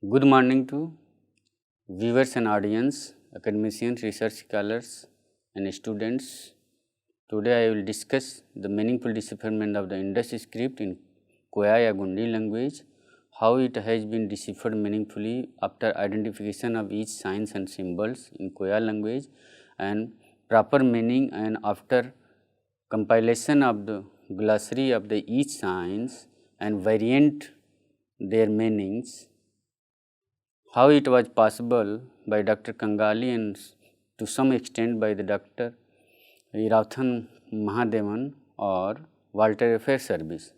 Good morning to viewers and audience, academicians, research scholars, and students. Today I will discuss the meaningful decipherment of the Indus script in Koya Gundi language, how it has been deciphered meaningfully after identification of each signs and symbols in Koya language and proper meaning, and after compilation of the glossary of the each signs and variant their meanings. How it was possible by Dr. Kangali and to some extent by the Dr. Irathan Mahadevan or Walter Fairservice.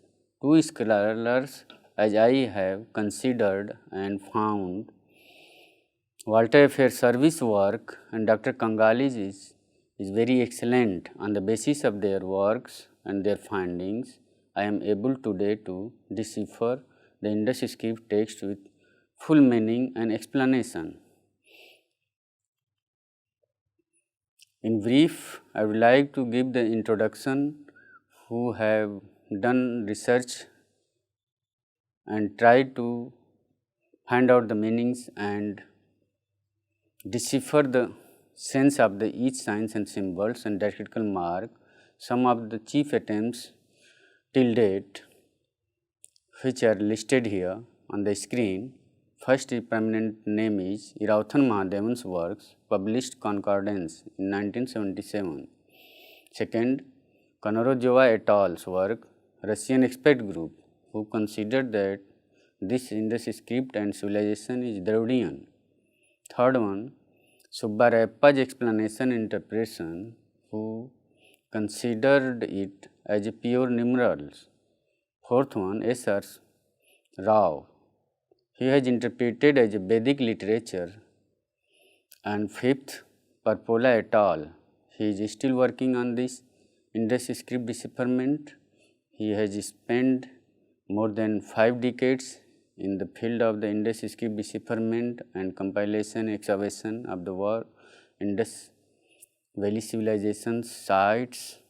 Two scholars, as I have considered and found, Walter Fairservice work and Dr. Kangali's is very excellent. On the basis of their works and their findings, I am able today to decipher the Indus script text with full meaning and explanation. In brief, I would like to give the introduction who have done research and tried to find out the meanings and decipher the sense of the each signs and symbols and diacritical mark. Some of the chief attempts till date which are listed here on the screen. First prominent name is Irauthan Mahadevan's works, published Concordance in 1977. Second, Konorozhova et al.'s work, Russian expert group, who considered that this Indus script and civilization is Dravidian. Third one, Subbarayappa's explanation interpretation, who considered it as a pure numerals. Fourth one, S.R. Rao. He has interpreted as a Vedic literature. And fifth, Parpola et al. He is still working on this Indus script decipherment. He has spent more than 5 decades in the field of the Indus script decipherment and compilation excavation of the war Indus Valley civilization sites.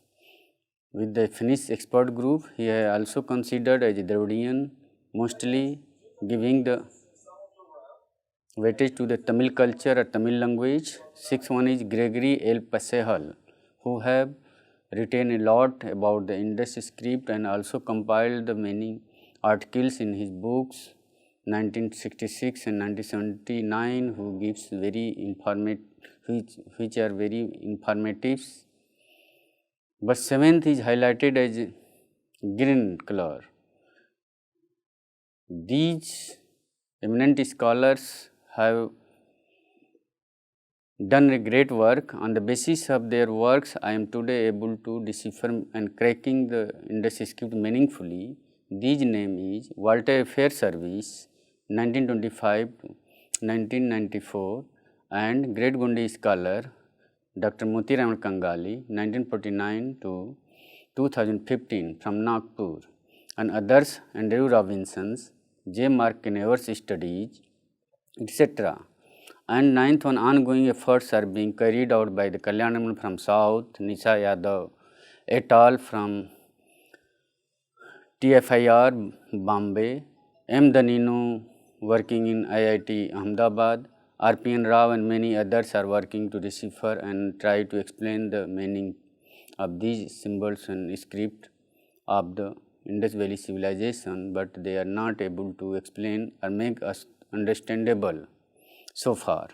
With the Finnish expert group, he has also considered as a Dravidian, mostly giving the weightage to the Tamil culture or Tamil language. Sixth one is Gregory L. Pasehal, who have written a lot about the Indus script and also compiled the many articles in his books 1966 and 1979, who gives very which are very informative. But seventh is highlighted as green color. These eminent scholars have done a great work. On the basis of their works, I am today able to decipher and cracking the Indus script meaningfully. These name is Walter Fairservice, 1925 to 1994, and Great Gundi scholar Dr. Motiraman Kangali, 1949 to 2015 from Nagpur, and others Andrew Robinson's, J. Mark Knever's studies, etc. And ninth one, ongoing efforts are being carried out by the Kalyanaman from South, Nisha Yadav et al. From TFIR Bombay, M. Danino working in IIT Ahmedabad, RPN Rao and many others are working to decipher and try to explain the meaning of these symbols and script of the Indus Valley civilization, but they are not able to explain or make us understandable so far.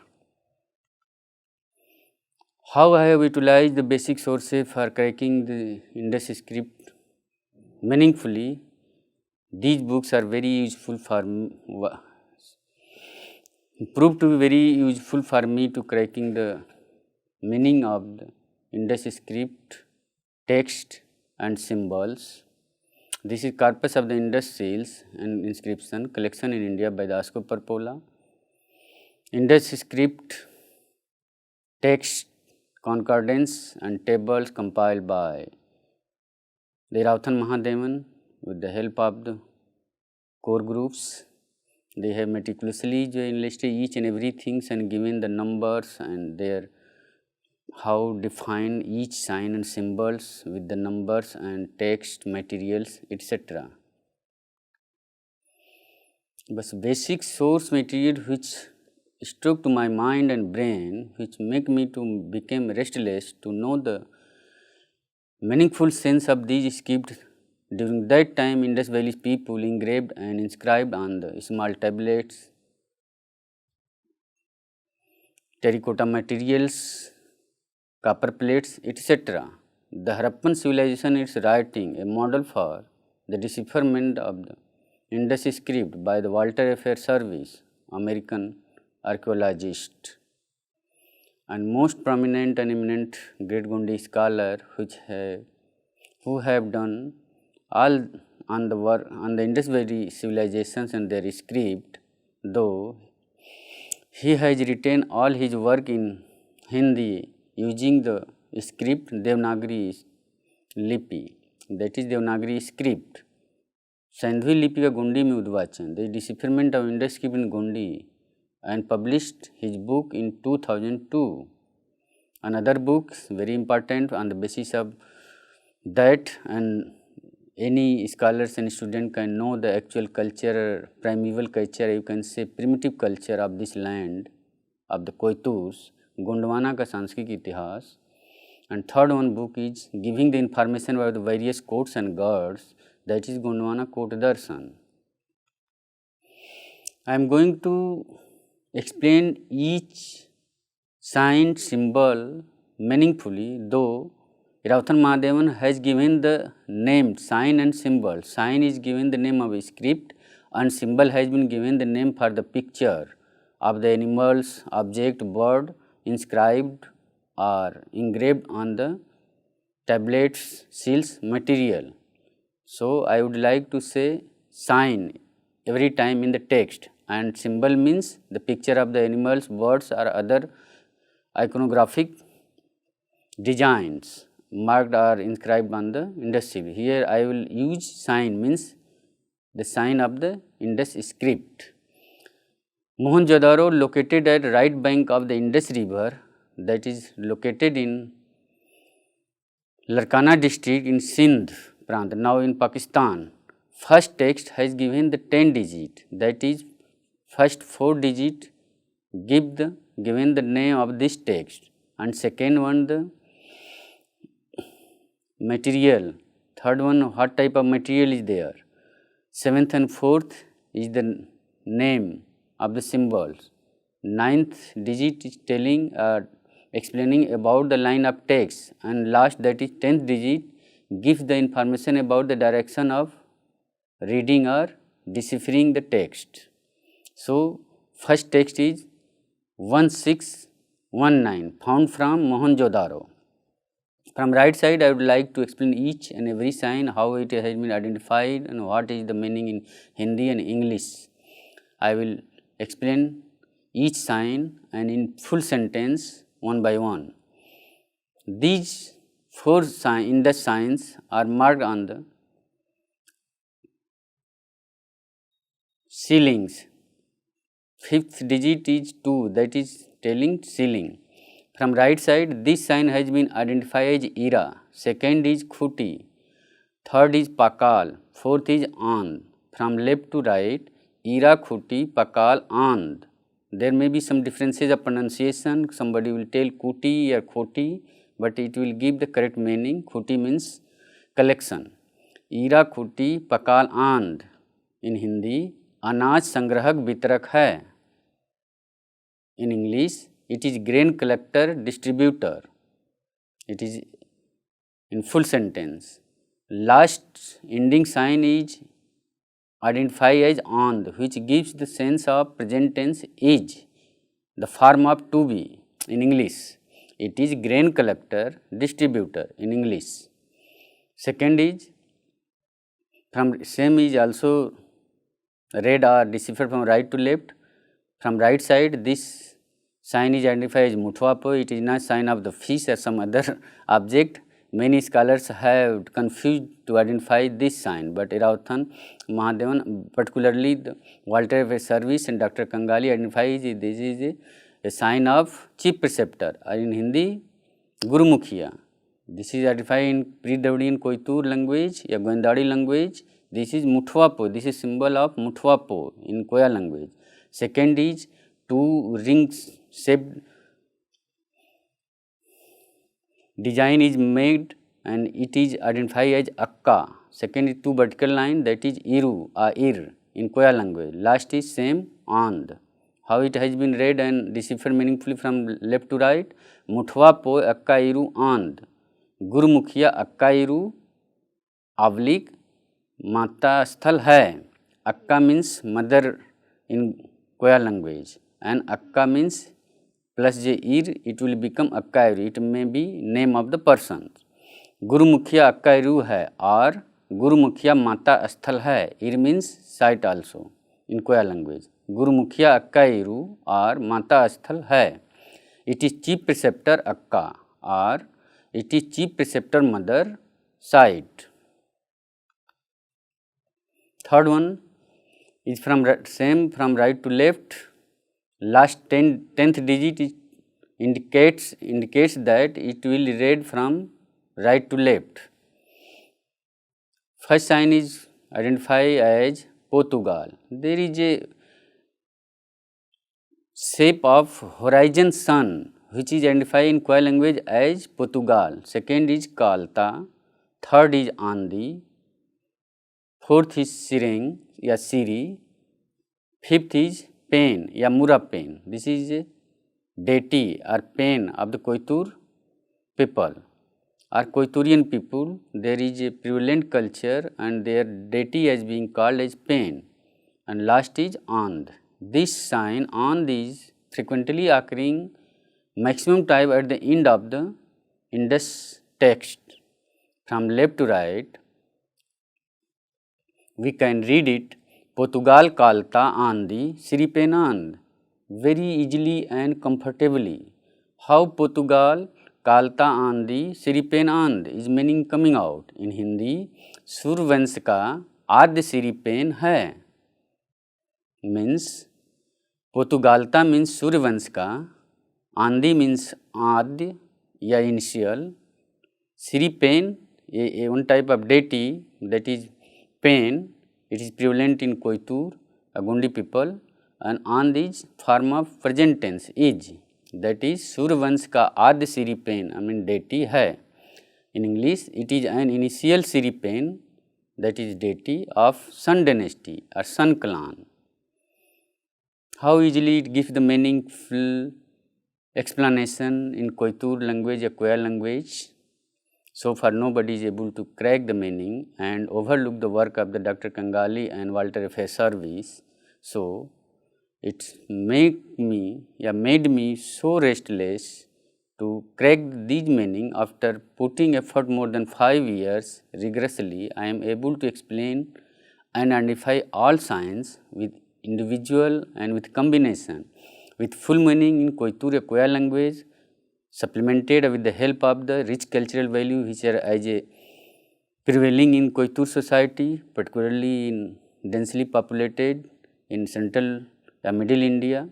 How I have utilized the basic sources for cracking the Indus script meaningfully? These books are very useful for proved to be very useful for me to cracking the meaning of the Indus script, text and symbols. This is Corpus of the Indus Seals and Inscription, collection in India by Dasko Parpola. Indus script, text, concordance and tables compiled by the Irauthan Mahadevan with the help of the core groups. They have meticulously enlisted each and everything and given the numbers and their how define each sign and symbols with the numbers and text materials, etc. but basic source material which struck to my mind and brain, which make me to become restless to know the meaningful sense of these scripts. During that time, Indus Valley people engraved and inscribed on the small tablets, terracotta materials, copper plates, etc. The Harappan civilization is writing a model for the decipherment of the Indus script by the Walter F. Service, American archaeologist, and most prominent and eminent Great Gondi scholar who have done all on the work on the Indus Valley civilizations and their script, though he has written all his work in Hindi using the script Devanagari लिपि, that is Devanagari script. सैंधवी लिपि का गोंडी में उद्वाचन, the decipherment of Indus script in Gondi, and published his book in 2002. Another book very important on the basis of that, and any scholars and student can know the actual culture, primeval culture, you can say primitive culture of this land of the Koiturs, Gondwana का सांस्कृतिक इतिहास. And third one book is giving the information about the various courts and gods, that is Gondwana Court Darshan. I am going to explain each sign, symbol meaningfully, though Iravathan Mahadevan has given the name sign and symbol. Sign is given the name of a script and symbol has been given the name for the picture of the animals, object, bird inscribed or engraved on the tablets, seals, material. So, I would like to say sign every time in the text, and symbol means the picture of the animals, birds or other iconographic designs marked or inscribed on the Indus script. Here I will use sign means the sign of the Indus script. Mohenjo-daro located at right bank of the Indus river, that is located in Larkana district in Sindh Prant, now in Pakistan. First text has given the 10 digit, that is first 4 digit given the name of this text, and second one the material, third one what type of material is there, seventh and fourth is the name of the symbols, ninth digit is telling explaining about the line of text, and last, that is 10th digit, gives the information about the direction of reading or deciphering the text. So, first text is 1619 found from Mohenjo-daro. From right side, I would like to explain each and every sign, how it has been identified and what is the meaning in Hindi and English. I will explain each sign and in full sentence one by one. These 4 Indus signs are marked on the ceilings. Fifth digit is 2, that is telling ceiling. From right side, this sign has been identified as Ira, second is Khuti, third is Pakal, fourth is And. From left to right, Ira, Khuti, Pakal, And. There may be some differences of pronunciation, somebody will tell Kuti or Khoti, but it will give the correct meaning. Khuti means collection. Ira, Khuti, Pakal, And. In Hindi, अनाज संग्रहक वितरक है. In English, it is grain collector distributor. It is in full sentence. Last ending sign is identified as And, which gives the sense of present tense is, the form of to be in English. It is grain collector distributor in English. Second is from same is also read or deciphered from right to left. From right side, this sign is identified as Muthwapo. It is not sign of the fish or some other object. Many scholars have confused to identify this sign, but Iravathan Mahadevan, particularly the Walter F. Service and Dr. Kangali, identifies this is a sign of chief preceptor, or in Hindi, Guru Mukhiya. This is identified in pre-Dravidian Koitur language or Goindwadi language. This is Muthwapo. This is symbol of Muthwapo in Koya language. Second is two rings shaped design is made and it is identified as akka. Second is two vertical line, that is iru, ir in Koya language. Last is same and. How it has been read and deciphered meaningfully from left to right? Muthwapo akka iru and. गुरुमुखिया अक्का इरू oblique माता स्थल है. अक्का means mother in Koya language and akka means plus j ir, it will become akka iru. It may be name of the person. गुरुमुखिया अक्का इरू है और गुरुमुखिया माता स्थल है. ir means site also in Koya language. गुरुमुखिया अक्का इरू और माता स्थल है. It is chief preceptor akka or it is chief preceptor mother site. Third one is from same from right to left. Last 10th digit indicates that it will read from right to left. First sign is identified as Portugal. There is a shape of horizon sun which is identified in Koya language as Portugal. Second is Kalta. Third is Andi. Fourth is Sireng या Siri. Fifth is Pen या Mura Pen. This is a deity or pen of the Koitur people or Koiturian people. There is a prevalent culture and their deity is being called as Pen. And last is And. This sign And is frequently occurring maximum time at the end of the Indus text. From left to right, we can read it Portugal Kalta Andi Siripenand very easily and comfortably. How Portugal Kalta Andi Siripenand is meaning coming out in Hindi. Suryavansh का आद्य सिरिपेन है means पोर्तुगालता means Suryavansh का, आंधी means आद्य या initial, सिरिपेन a one type of deity that is pen. It is prevalent in Koitur, Agundi people, and And is form of present tense is, that is Suryavansh का आद्य सिरिपेन I mean deity है. In English, it is an initial सिरिपेन that is deity of Sun dynasty or Sun clan. How easily it gives the meaningful explanation in Koitur language or Koya language. So far nobody is able to crack the meaning and overlook the work of the Dr. Kangali and Walter F. Service. So it made me so restless to crack these meaning. After putting effort more than 5 years rigorously, I am able to explain and identify all signs with individual and with combination with full meaning in Koitur Koya language, supplemented with the help of the rich cultural value which are as a prevailing in Koitur society, particularly in densely populated in central middle India,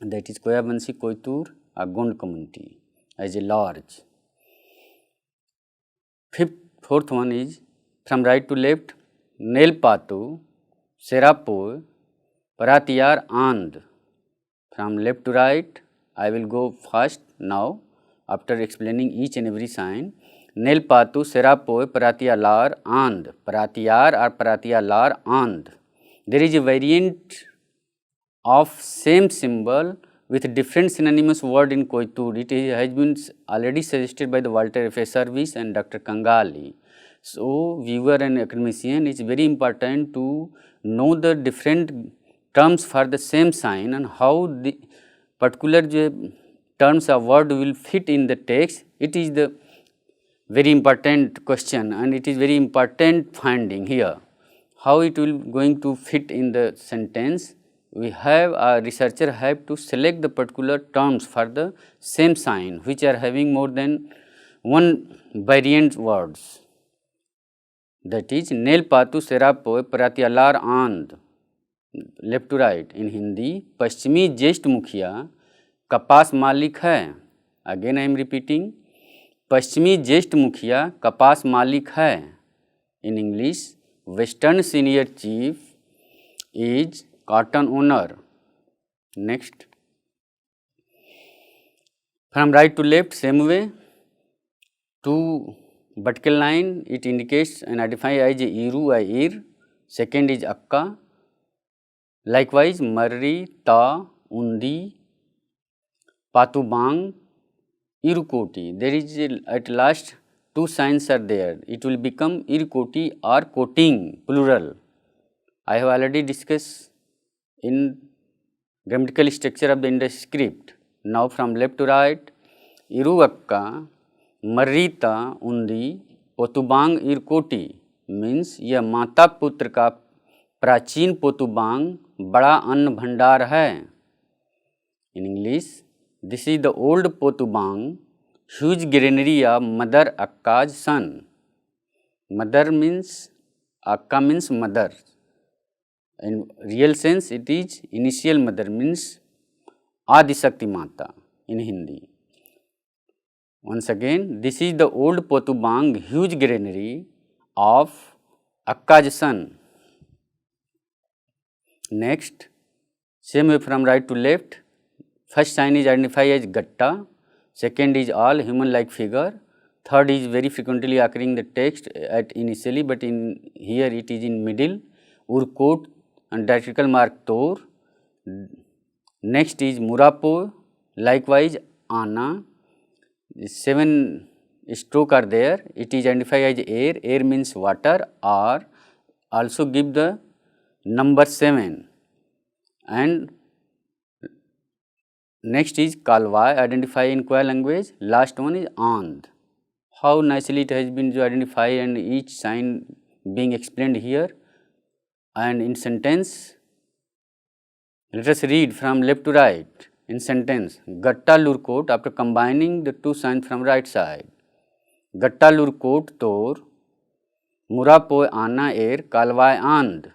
that is Koya Bansi Koitur or Gond community as a large. Fourth one is from right to left, Nelpatu, Serapo, Paratiyar And. From left to right, I will go first now after explaining each and every sign. Nelpatu, Serapo, Paratiyalar And. Paratiyar or Paratiyalar And. There is a variant of same symbol with different synonymous word in Koitur. It has been already suggested by the Walter F. Service and Dr. Kangali. So, viewer and academician, it is very important to know the different terms for the same sign and how the particular terms of word will fit in the text. It is the very important question and it is very important finding here. How it will going to fit in the sentence? We have a researcher have to select the particular terms for the same sign which are having more than one variant words. That is Nelpatu, Serapo, Paratiyalar And. Left to right in Hindi पश्चिमी ज्येष्ठ मुखिया कपास मालिक है. Again I am repeating, पश्चिमी ज्येष्ठ मुखिया कपास मालिक है. In English western senior chief is cotton owner. Next, from right to left, same way, two vertical line, it indicates and identifies as Iru or Ir. Second is Akka. Likewise, Marri, Ta, Undi, Patubang, Irukoti. There is at last two signs are there. It will become Irukoti or coating, plural. I have already discussed in grammatical structure of the Indus script. Now from left to right, Iru Akka, Marrita Undi, पोतुबांग इरकोटी means यह माता पुत्र का प्राचीन पोतुबांग बड़ा अन्न भंडार है. In English, this is the old पोतुबांग ह्यूज ग्रेनरी ऑफ मदर अक्काज सन. मदर मीन्स, अक्का means mother. In real sense it is initial mother means Adishakti Mata in Hindi. Once again, this is the old Potubang huge granary of Akka's son. Next, same way from right to left, first sign is identified as Gatta, second is all human like figure, third is very frequently occurring the text at initially, but in here it is in middle, Urkot and diacritical mark Tor. Next is Murapo, likewise Ana. 7 stroke are there. It is identified as air. Air means water, or also give the number 7. And next is Kalwai, identify in Koya language. Last one is And. How nicely it has been identified and each sign being explained here. And in sentence, let us read from left to right. In sentence, Gatta Lurkot, after combining the two signs from right side. Gatta Lurkot Tor, Murapo Ana Air, Kalwai And.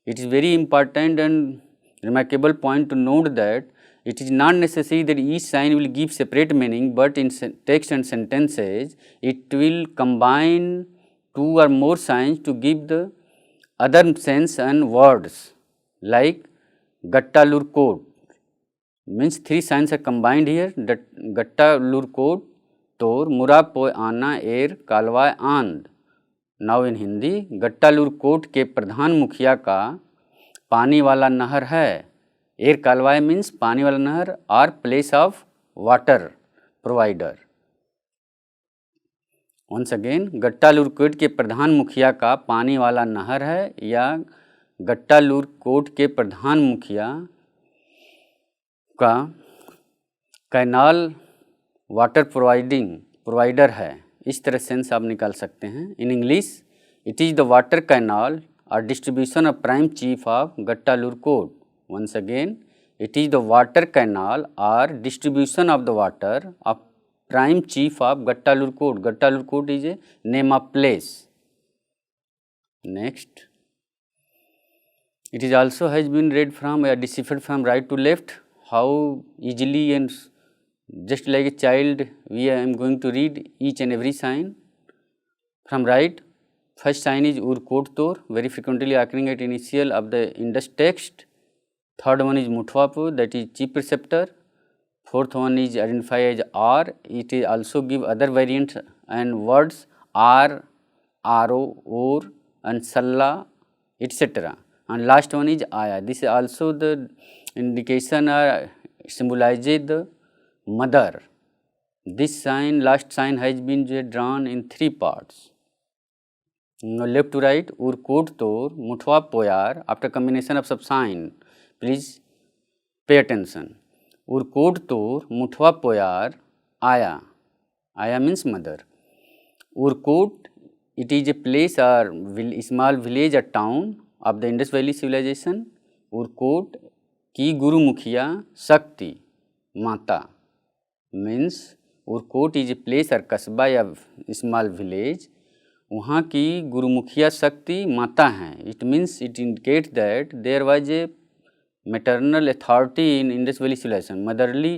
It is very important and remarkable point to note that it is not necessary that each sign will give separate meaning, but in text and sentences, it will combine two or more signs to give the other sense and words, like Gatta Lurkot. Means three signs are combined here, that Gatta Lurkot, Tor, Murapo Ana Air, Kalwai And. Now in Hindi, Gatta Lurkot के प्रधान मुखिया का पानी वाला नहर है. Air Kalwai means पानी वाला नहर or place of water provider. Once again, Gatta Lurkot के प्रधान मुखिया का पानी वाला नहर है, या Gatta Lurkot के प्रधान मुखिया का कैनाल वाटर प्रोवाइडर है. इस तरह सेंस आप निकाल सकते हैं. In English, it is the water canal और distribution of prime chief of Gatta Lurkot. Once again, it is the water canal और distribution of the water of prime chief of Gatta Lurkot. Gatta Lurkot is a name of place. Next, it is also has been read from deciphered from right to left. How easily and just like a child we am going to read each and every sign. From right, first sign is Urkot Tor, very frequently occurring at initial of the Indus text. Third one is Muthwapo, that is chief preceptor. Fourth one is identified as R. It is also give other variants and words R, Ro, Or and Salla, etc. And last one is Aya. This is also the indication or symbolizes the mother. This sign, last sign has been drawn in 3 parts. Now left to right, Urkot Tor, Muthwa Poyar, after combination of subsign. Please pay attention. Urkot Tor, Muthwa Poyar, Aya. Aya means mother. Urkot, it is a place or small village or town of the Indus Valley civilization. Urkot की गुरु मुखिया शक्ति माता means उरकोट is a place और कस्बा या small village. वहाँ की गुरु मुखिया शक्ति माता हैं. It means it indicate that there was a maternal authority in Indus Valley civilization. Motherly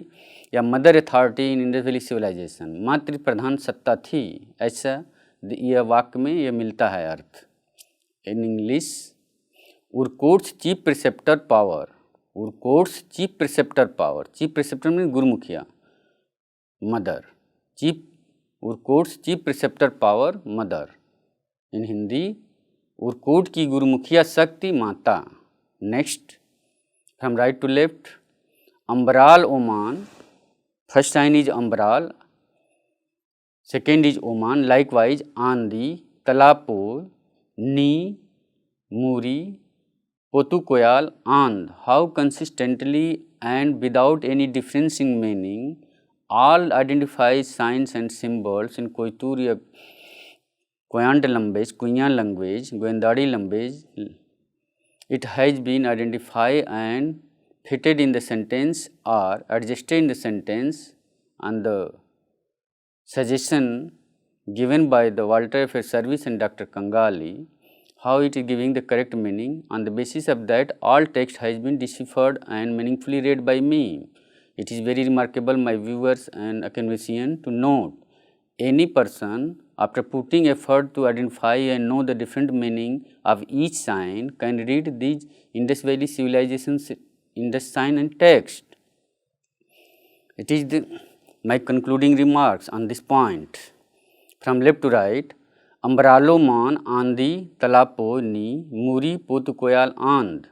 या mother authority in Indus Valley civilization. मातृ प्रधान सत्ता थी, ऐसा यह वाक्य में यह मिलता है अर्थ. In English, Urkot's chief preceptor power. Urkot's chief preceptor power. Chief preceptor means Gurumukhiya, mother. Urkot's chief preceptor power, mother. In Hindi, उरकोट की गुरुमुखिया शक्ति माता. Next, from right to left, Ambral Oman. First sign is Ambral, second is Oman. Likewise, Andi, Talapur, Ni, Muri, Potukoyal, And. How consistently and without any difference in meaning all identify signs and symbols in Koituriya Koyant language, Kuyan language, Goendari language. It has been identified and fitted in the sentence or adjusted in the sentence, and the suggestion given by the Walter F. Service and Dr. Kangali, how it is giving the correct meaning. On the basis of that, all text has been deciphered and meaningfully read by me. It is very remarkable, my viewers and academicians, to note any person after putting effort to identify and know the different meaning of each sign can read these Indus Valley civilizations Indus sign and text. It is my concluding remarks on this point. From left to right, Ambralo Man Andi Talapo Ni Muri Potukoyal And.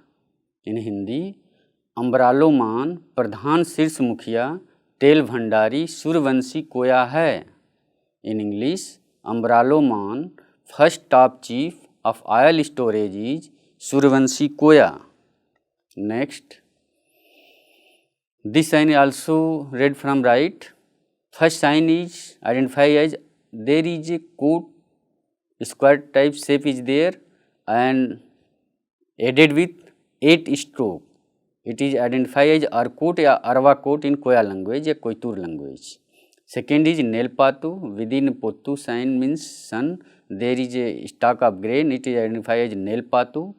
In Hindi, Ambralo Man प्रधान शीर्ष मुखिया तेल भंडारी सूर्यवंशी कोया है. In English, Ambralo Man, first top chief of oil storage is Suryavanshi Koya. Next, this sign is also read from right. First sign is identified as there is a coat, square type shape is there and added with 8 stroke. It is identified as Arcot or Arvakot in Koya language or Koitur language. Second is Nelpatu. Within Pottu sign means sun. There is a stalk of grain. It is identified as Nelpatu.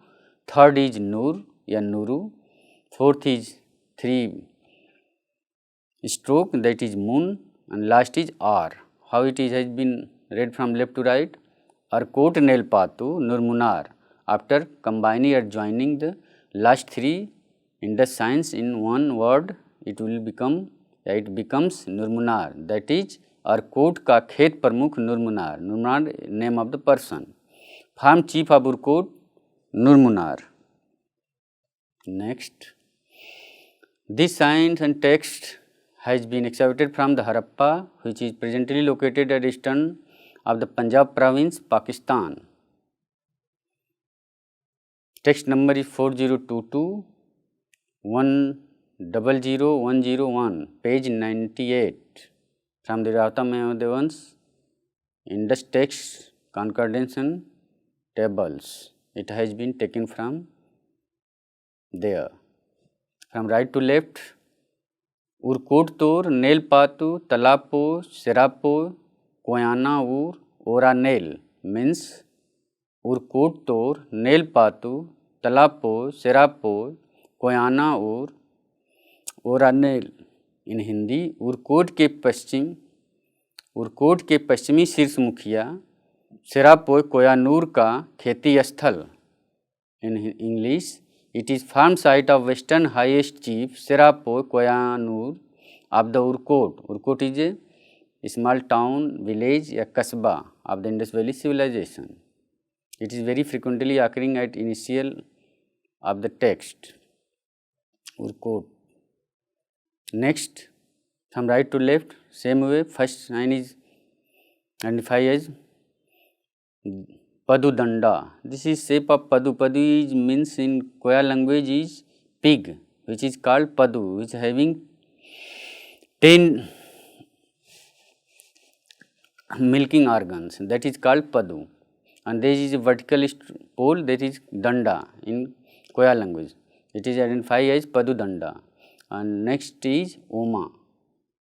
Third is Nur or Nuru. Fourth is 3 stroke, that is moon. And last is R. How it is has been read from left to right. Arcot Nelpatu Nurmunar. After combining or joining the last 3 Indus signs in one word, it becomes Nurmunar. That is Arcot का खेत प्रमुख Nurmunar. Nurmunar name of the person. Farm chief of Arcot Nurmunar. Next, this signs and text has been excavated from the Harappa, which is presently located at eastern of the Punjab province, Pakistan. Text number is 4022 100101, page 98, from the Rata Mahadevans Indus text concordance tables. It has been taken from there. From right to left, Urkot Tor, Nelpatu, Talapo, Serapo, Koyana Ur, Ora Nel means Urkot Tor, Nelpatu, Talapo, Serapo, कोयाना और ओरानेल. इन हिंदी, उरकोट के पश्चिमी शीर्ष मुखिया सेरापो कोयानूर का खेती स्थल. In English, it is farm site of western highest chief Serapo Koyanur of the Urkot. Urkot is a small town, village या कस्बा of the Indus Valley civilization. It is very frequently occurring at initial of the text. Urkot. Next, from right to left, same way, first sign is identified as Padudanda. This is shape of Padu. Padu is means in Koya language is pig, which is called Padu, which is having 10 milking organs, that is called Padu. And there is a vertical pole, that is Danda in Koya language. It is identified as Padudanda. And next is Oma,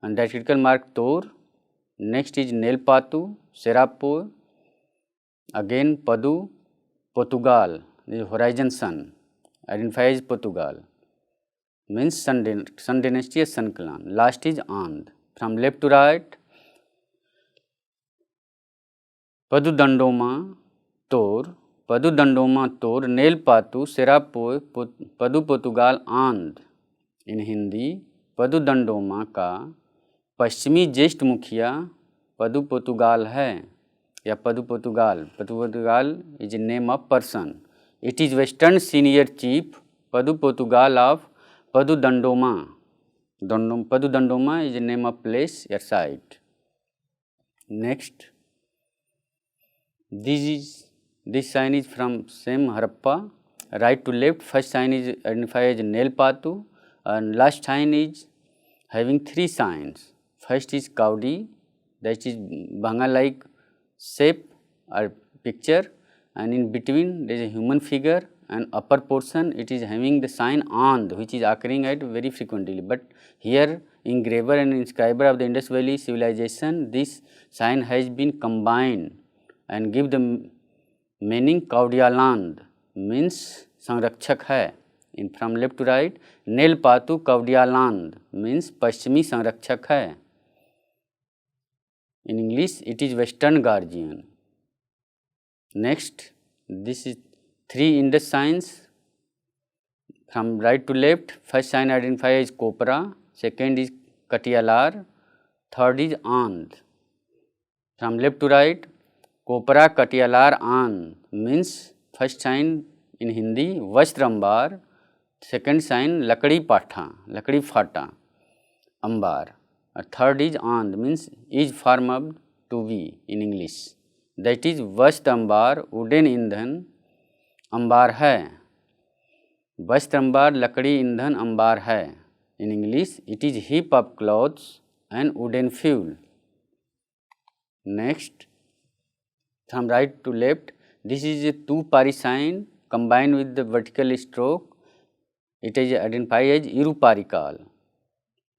and that critical mark Tor. Next is Nelpatu, Serapo, again Padu, Portugal, the horizon sun, identified as Portugal, means sun dynasty or sun clan. Last is And. From left to right, Padudandoma, Tor, Padudandoma Tor, Nel Patu, Serapoe, Padu Portugal Andhra. In Hindi Padudandoma का पश्चिमी ज्येष्ठ मुखिया Padu Portugal है या Padu Portugal. Padu Portugal is a name of person. It is western senior chief Padu Portugal of Padudandoma. Padudandoma is a name of place or site. Next, this sign is from same Harappa. Right to left, first sign is identified as Nel Patu, and last sign is having three signs. First is Kaudi, that is Banga-like shape or picture, and in between there is a human figure, and upper portion it is having the sign And, which is occurring at very frequently. But here engraver and inscriber of the Indus Valley civilization, this sign has been combined and give the meaning Kaudiyaland, means संरक्षक है. In from left to right, Nel Patu Kaudiyaland means पश्चिमी संरक्षक है. In English it is Western Guardian. Next, this is three Indus signs from right to left. First sign identified as Kopra, second is Katiyalar, third is And. From left to right, Kopra, Katiyalar, And means first sign in Hindi Vastr Ambar, second sign Lakdi Patha, Lakdi Fata, Ambar, third is And means is form of to be in English. That is Vastr Ambar, wooden ईंधन अंबार है. वस्त्र अंबार लकड़ी ईंधन अंबार है. In English it is heap of clothes and wooden fuel. Next, from right to left, this is a two-pari sign combined with the vertical stroke. It is identified as Iruparikal,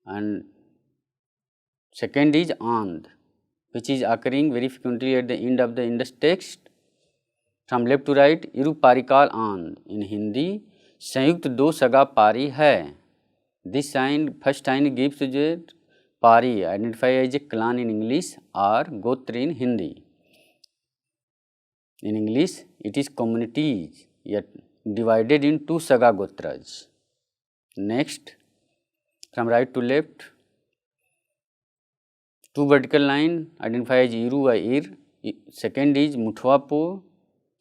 and second is And, which is occurring very frequently at the end of the Indus text. From left to right, Iruparikal And. In Hindi, संयुक्त दो सगा पारी है. This sign, first sign gives the pari, identified as a clan in English or gotra in Hindi. In English, it is communities yet divided in two saga gotras. Next, from right to left, two vertical line identified as Iru or Ir. Second is Muthwapo,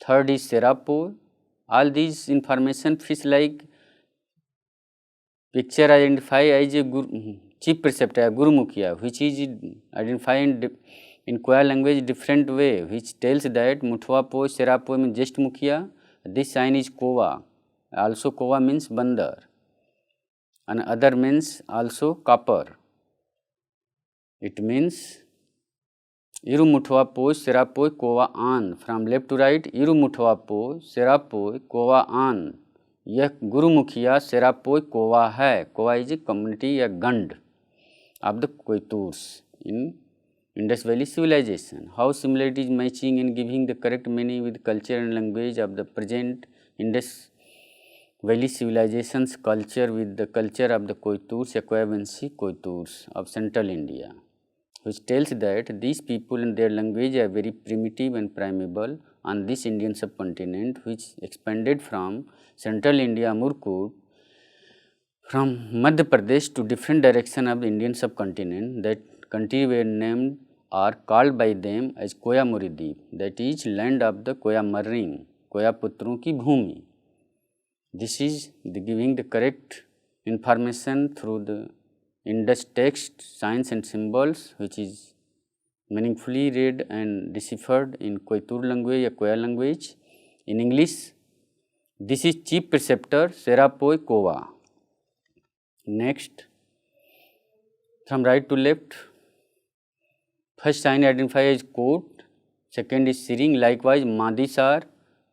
third is Serapo. All these information fish like picture identified as a chief preceptor, Guru Mukhya, which is identified in Koya language different way, which tells that Muthwapo, Serapo means just Mukhya. This sign is Kova. Also Kova means Bandar, and other means also copper. It means Iru Muthwapo, Serapo, Kova An. From left to right, Iru Muthwapo, Serapo, Kova An. यह गुरु मुखिया सेरापोई कोवा है. कोवा is a community या गंड of the Koyturs in Indus Valley civilization. How similar it is matching and giving the correct meaning with culture and language of the present Indus Valley civilization's culture with the culture of the Koyturs, Aquavansi Koyturs of central India, which tells that these people and their language are very primitive and primeval on this Indian subcontinent, which expanded from central India, Murkut, from Madhya Pradesh to different direction of the Indian subcontinent. That country were named or called by them as Koya Muridip, that is land of the Koya Marring, Koya Putron ki bhumi. This is giving the correct information through the Indus text, signs and symbols, which is meaningfully read and deciphered in Koytur language or Koya language. In English, this is chief preceptor Serapoi Kova. Next, from right to left, first sign identified as Kot, second is Siring, likewise Madisar,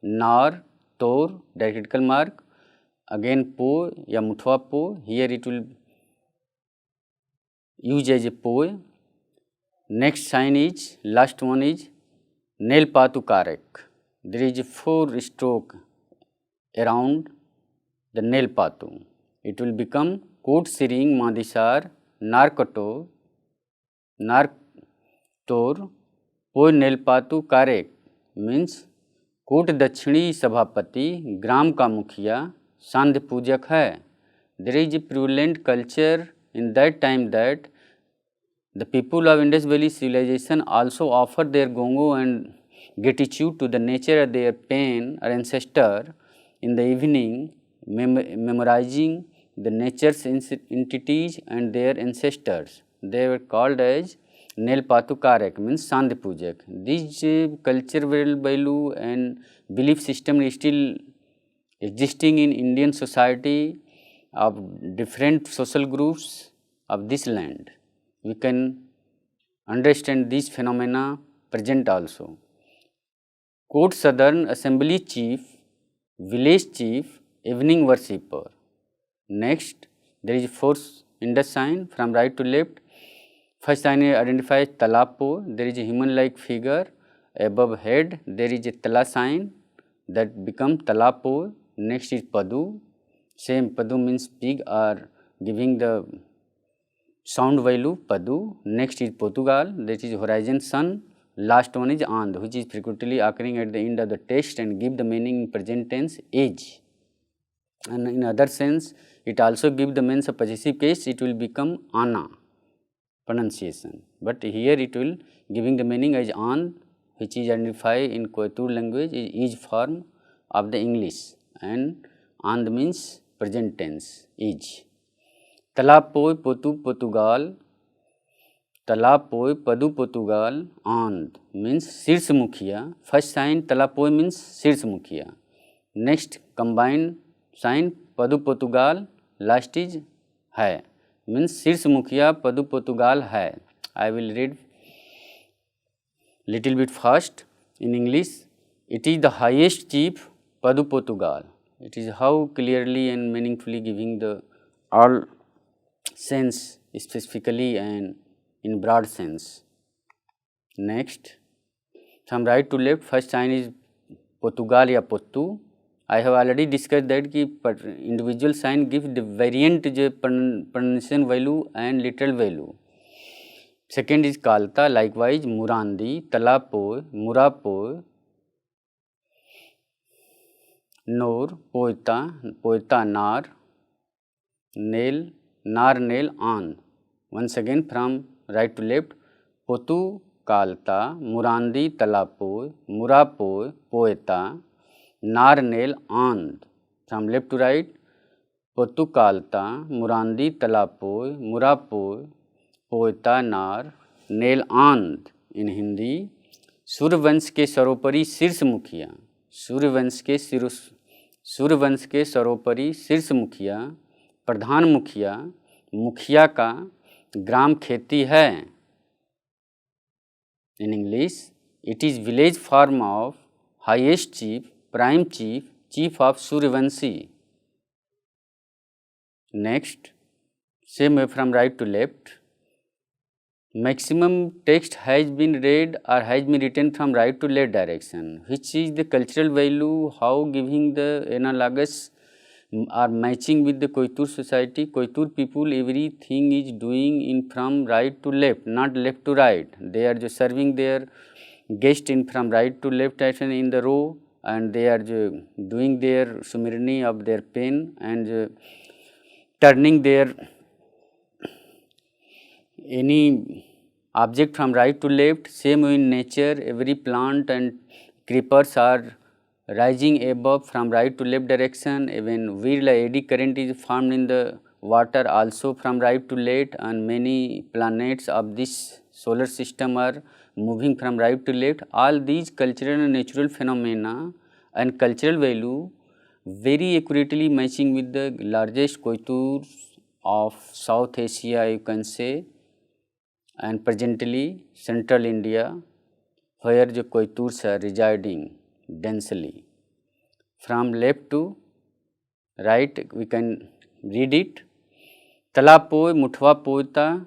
Nar, Tor, diacritical mark, again Po या Muthwa Po, here it will use as a Po. Next sign is, last one is Nel Patu Karek. There is a 4 stroke around the Nel Patu. It will become Kot Siring Madisar Narkato Nartor Po Nel Patu Karek, means कोट दक्षिणी सभापति ग्राम का मुखिया सांध्य पूजक है। There is a prevalent culture in that time that the people of Indus Valley civilization also offer their gongo and gratitude to the nature of their pain or ancestor in the evening, memorizing the nature's entities and their ancestors. They were called as Nelpatu Karek, means Sandh Pujak. This cultural value and belief system is still existing in Indian society of different social groups of this land. We can understand these phenomena present also. Quote Southern Assembly Chief, Village Chief, Evening Worshipper. Next, there is fourth Indus sign from right to left. First sign identifies Talapo. There is a human-like figure above head. There is a Tala sign that becomes Talapo. Next is Padu. Same Padu means pig or giving the sound value Padu. Next is Portugal, that is horizon sun. Last one is And, which is frequently occurring at the end of the text and give the meaning in present tense age. And in other sense, it also give the means of possessive case, it will become Ana pronunciation. But here it will giving the meaning as And, which is identified in Koitur language is form of the English, and And means present tense is. Talapoy Potu Portugal, Talapoy Padu Portugal, And means Sirs Mukhiya. First sign Talapoy means Sirs Mukhiya. Next combined sign Padu Portugal, last is Hai, means Sirs Mukhiya Padu Portugal Hai. I will read little bit fast in English. It is the highest chief Padu Portugal. It is how clearly and meaningfully giving the all sense specifically and in broad sense. Next, from right to left, first sign is Portugal या Pottu. I have already discussed that कि individual sign give the variant pronunciation value and literal value. Second is Kalta, likewise Murandi, Talapoy, Murapoy, Nor, Poeta, Poeta Nar, Nail, Nar nail on. Once again from right to left, Potu Kalta, Murandi Talapoy, Murapoy, Poeta, Nar nail on. From left to right, Potu Kalta, Murandi Talapoy, Murapoy, Poeta Nar nail on. In Hindi, Suryavansh के सर्वोपरि शीर्ष मुखिया, सूर्यवंश के सर्वोपरि शीर्ष मुखिया, प्रधान मुखिया, मुखिया का ग्राम खेती है. In English, it is village form of highest chief, prime chief, chief of Suryavanshi. Next, same way from right to left. Maximum text has been read or has been written from right to left direction, which is the cultural value, how giving the analogous are matching with the Koitur society. Koitur people everything is doing in from right to left, not left to right. They are just serving their guest in from right to left direction in the row, and they are doing their sumirni of their pen and turning their any object from right to left. Same in nature, every plant and creepers are rising above from right to left direction. Even weird eddy current is formed in the water also from right to left, and many planets of this solar system are moving from right to left. All these cultural and natural phenomena and cultural value very accurately matching with the largest Koiturs of South Asia, you can say, and presently central India, where the Koiturs are residing densely. From left to right, we can read it. Talapoy, Muthwa Poeta,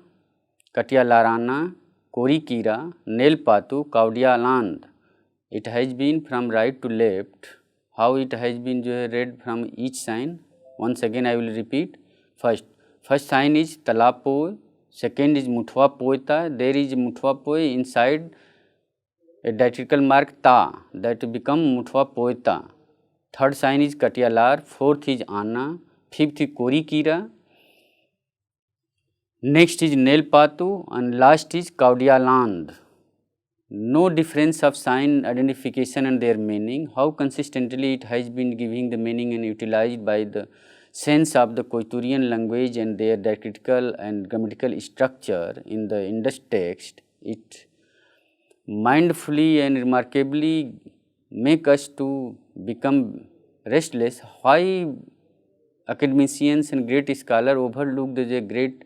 Katia Larana, Kori Kira, Nel Patu, Kaudia Land. It has been from right to left. How it has been read from each sign? Once again I will repeat. First sign is Talapoy, second is Muthwa Poeta. There is Muthwa Poy inside a diacritical mark ta, that become Muthwa poeta. Third sign is Katiyalar, fourth is Anna, fifth is Korikira, next is Nelpatu, and last is Kaudialand. No difference of sign identification and their meaning. How consistently it has been giving the meaning and utilized by the sense of the Koiturian language and their diacritical and grammatical structure in the Indus text, it mindfully and remarkably make us to become restless. Why academicians and great scholars overlook the great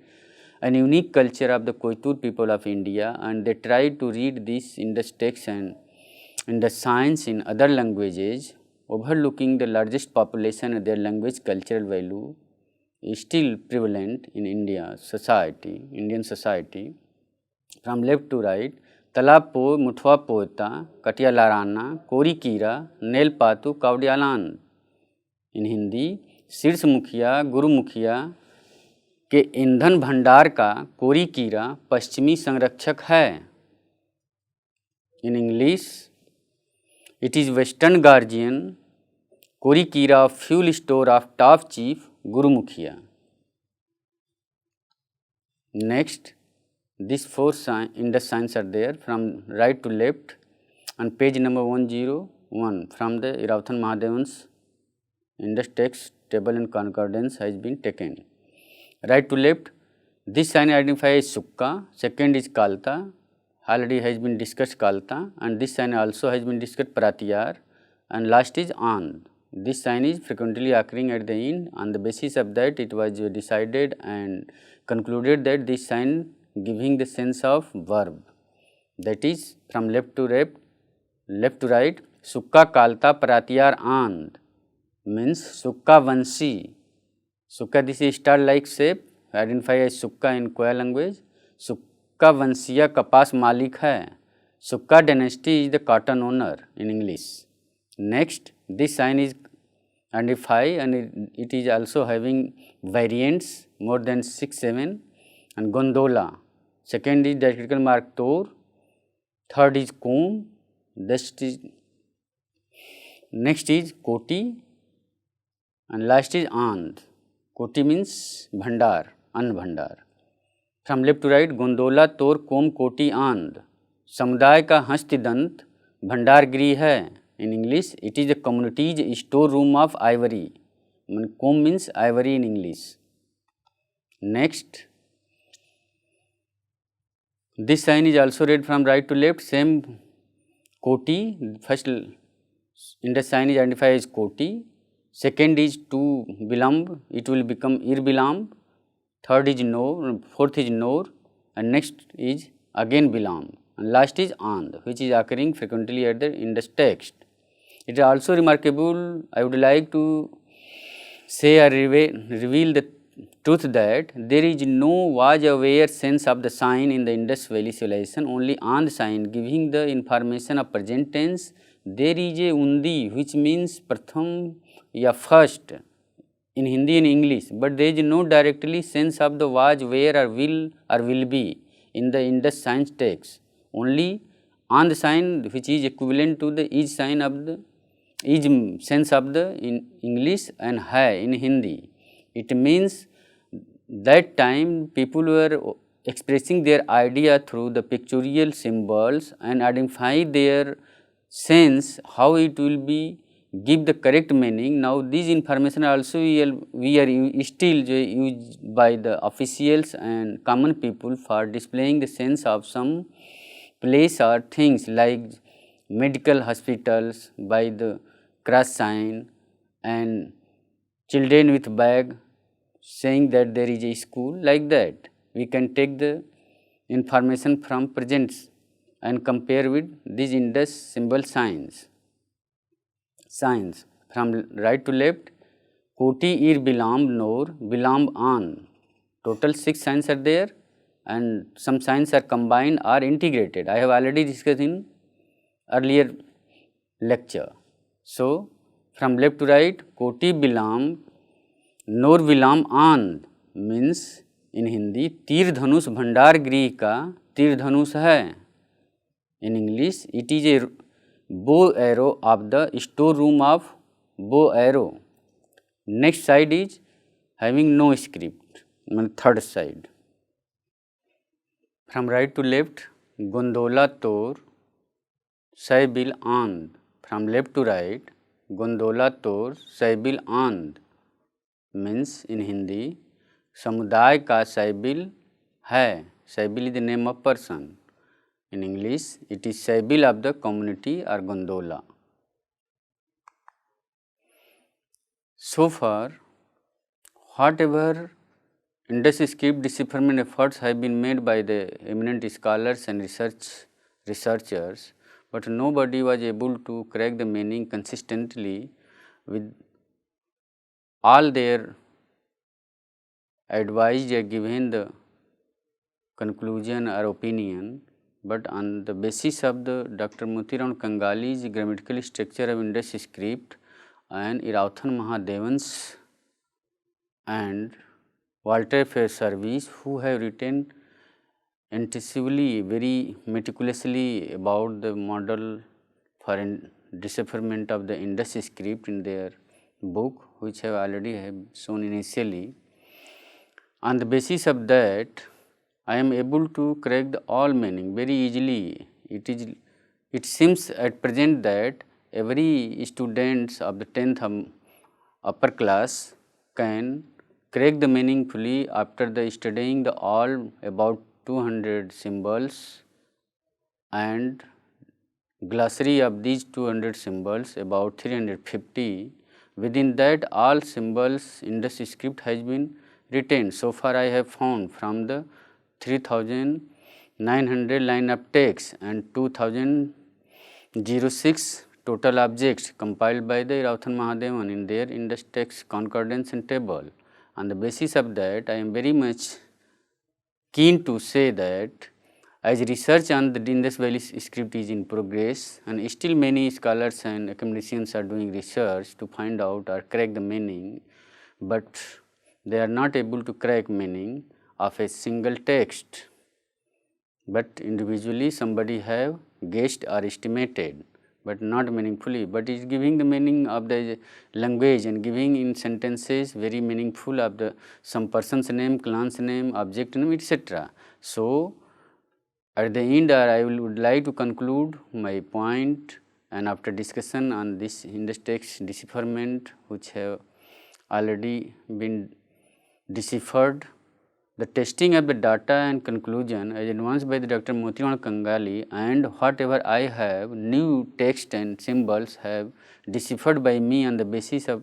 and unique culture of the Koitur people of India, and they try to read this Indus text and Indus science in other languages, overlooking the largest population and their language cultural value is still prevalent in Indian society. From left to right, Talapo, Muthwa Poeta, Katiyalarana, Korikira, Nelpatu, Kaudialand. In Hindi, शीर्ष मुखिया, गुरु मुखिया के ईंधन भंडार का कोरीकीरा पश्चिमी संरक्षक है. In English, it is Western guardian, Korikira fuel store of top chief, Guru Mukhiya. Next, these four Indus signs are there from right to left on page number 101 from the Iravatham Mahadevan's Indus text table and concordance has been taken. Right to left, this sign identifies Sukka, second is Kalta, already has been discussed Kalta, and this sign also has been discussed Pratiyar, and last is And. This sign is frequently occurring at the end. On the basis of that, it was decided and concluded that this sign giving the sense of verb, that is from left to right, Sukka, Kalta, Pratiyar, And means Sukka Vansi. Sukka, this is star-like shape, identified as Sukka in Koya language. Sukka Vansiya Kapas Malik hai. Sukka dynasty is the cotton owner in English. Next, this sign is identified and it is also having variants more than 6-7. And Gondola, second is diacritical mark Tor, third is Kum, next is Koti, and last is And. Koti means Bhandar, Ann Bhandar. From left to right, Gondola, Tor, Kom, Koti, And. समुदाय का हस्तदंत भंडार गृह है. In English, it is a community's storeroom of ivory. Kom means ivory in English. Next, this sign is also read from right to left, same Koti. First Indus sign is identified as Koti. Second is to Bilamb, it will become Ir-Bilamb. Third is Nor, fourth is Nor, and next is again Bilamb. And last is And, which is occurring frequently at the Indus text. It is also remarkable, I would like to say or reveal the truth that there is no was-aware sense of the sign in the Indus Valley civilization, only And sign giving the information of present tense. There is a Undi, which means Pratham ya first in Hindi and English, but there is no directly sense of the was, where or will be in the Indus science text. Only And sign, which is equivalent to the is sign of the is sense of the in English and hai in Hindi. It means that time people were expressing their idea through the pictorial symbols and identify their sense how it will be give the correct meaning. Now these information also we are still used by the officials and common people for displaying the sense of some place or things like medical hospitals by the cross sign and children with bag saying that there is a school, like that. We can take the information from presents and compare with these Indus symbol signs. From right to left, Koti, Ir, Bilamb, Nor, Bilamb, An. Total 6 signs are there and some signs are combined or integrated. I have already discussed in earlier lecture. So, from left to right, Koti, Bilamb, Nor, Bilamb, An means in Hindi तीर धनुष भंडार गृह का तीर धनुष है. In English, it is a bow arrow of the storeroom of bow arrow. Next side is having no script, third side. From right to left, gondola tor saibil and. From left to right, gondola tor saibil and means in Hindi, समुदाय का सैबिल है. सैबिल is the name of person. In English, it is saibil of the community or gondola. So far, whatever industry script decipherment efforts have been made by the eminent scholars and researchers, but nobody was able to crack the meaning consistently with all their advice or given the conclusion or opinion. But on the basis of the Dr. Motiram Kangali's grammatical structure of industry script and Irauthan Mahadevan's and Walter Fair Service, who have written intensively, very meticulously about the model for decipherment of the industry script in their book, which have already have shown initially. On the basis of that, I am able to crack the all meaning very easily. It seems at present that every students of the 10th upper class can crack the meaning fully after the studying the all about 200 symbols and glossary of these 200 symbols about 350. Within that, all symbols in the script has been written. So far I have found from the 3900 line of text and 2006 total objects compiled by the Irauthan Mahadevan in their Indus text concordance and table. On the basis of that, I am very much keen to say that as research on the Indus Valley script is in progress and still many scholars and academicians are doing research to find out or crack the meaning, but they are not able to crack meaning of a single text, but individually somebody have guessed or estimated, but not meaningfully, but is giving the meaning of the language and giving in sentences very meaningful of the some person's name, clan's name, object name, etc. So, at the end I would like to conclude my point, and after discussion on this Indus text decipherment which have already been deciphered, the testing of the data and conclusion as advanced by the Dr. Motiram Kangali, and whatever I have new text and symbols have deciphered by me on the basis of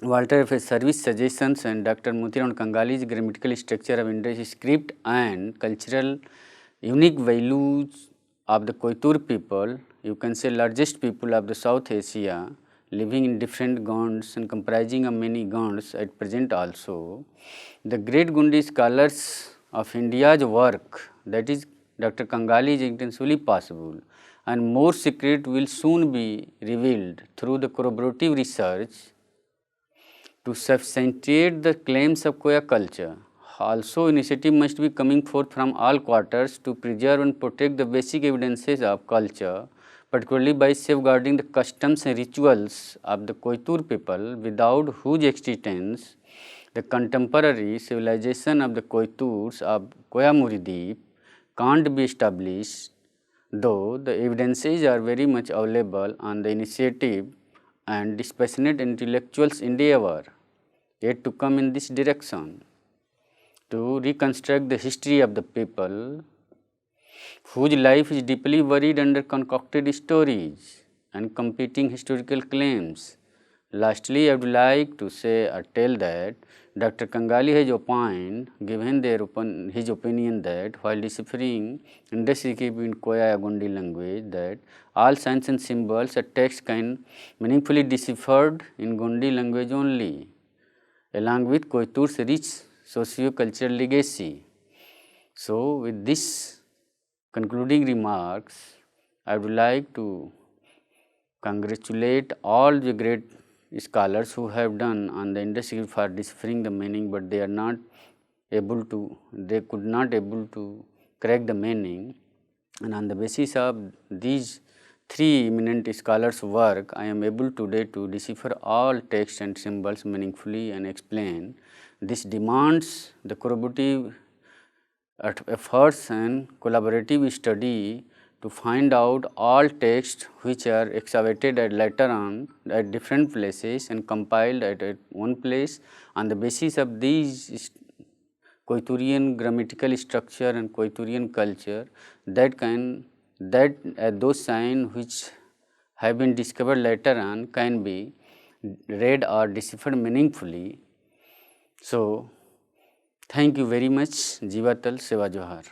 Walter F. Service suggestions and Dr. Motiram Kangali's grammatical structure of industry script and cultural unique values of the Koitur people, you can say largest people of the South Asia, living in different Gonds and comprising of many Gonds at present also. The great Gundi scholars of India's work, that is Dr. Kangali, is intensively possible, and more secret will soon be revealed through the corroborative research to substantiate the claims of Koya culture. Also, initiative must be coming forth from all quarters to preserve and protect the basic evidences of culture, particularly by safeguarding the customs and rituals of the Koitur people, without whose existence the contemporary civilization of the Koiturs of Koyamuri Deep can't be established, though the evidences are very much available on the initiative and dispassionate intellectuals' endeavor yet to come in this direction, to reconstruct the history of the people whose life is deeply buried under concocted stories and competing historical claims. Lastly, I would like to say or tell that Dr. Kangali has given his opinion that while deciphering industry in Koya Gundi language, that all signs and symbols or text can meaningfully deciphered in Gundi language only, along with Koitur's rich socio-cultural legacy. So, with this concluding remarks, I would like to congratulate all the great scholars who have done on the industry for deciphering the meaning, but they could not able to crack the meaning. And on the basis of these three eminent scholars' work, I am able today to decipher all text and symbols meaningfully and explain. This demands the corroborative efforts and collaborative study to find out all texts which are excavated at later on at different places and compiled at one place. On the basis of these Koiturian grammatical structure and Koiturian culture, those signs which have been discovered later on can be read or deciphered meaningfully. So, thank you very much. Jivatal Seva Johar.